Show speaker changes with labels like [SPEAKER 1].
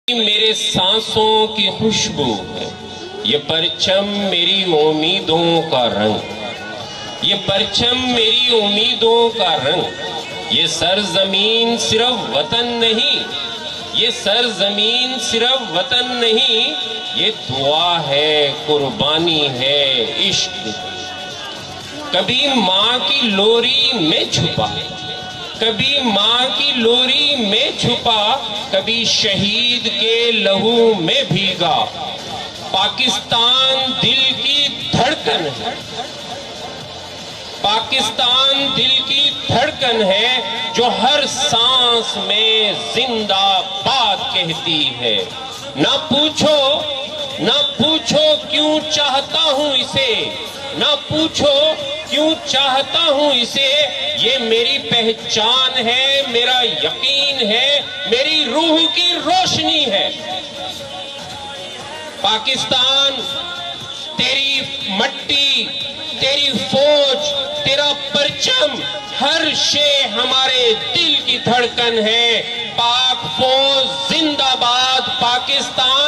[SPEAKER 1] میرے سانسوں کی خوشبو ہے، یہ پرچم میری امیدوں کا رنگ، یہ پرچم میری امیدوں کا رنگ۔ یہ سرزمین صرف وطن نہیں، یہ سرزمین صرف وطن نہیں، یہ دعا ہے، قربانی ہے، عشق۔ کبھی ماں کی لوری میں چھپا، کبھی ماں کی لوری میں چھپا، کبھی شہید کے لہو میں بھیگا۔ پاکستان دل کی دھڑکن ہے، پاکستان دل کی دھڑکن ہے، جو ہر سانس میں زندہ باد کہتی ہے۔ نہ پوچھو کیوں چاہتا ہوں اسے، نہ پوچھو کیوں چاہتا ہوں اسے، یہ میری پہچان ہے، میرا یقین ہے، میری روح کی روشنی ہے۔ پاکستان، تیری مٹی، تیری فوج، تیرا پرچم، ہر شے ہمارے دل کی دھڑکن ہے۔ پاک فوج زندہ باد، پاکستان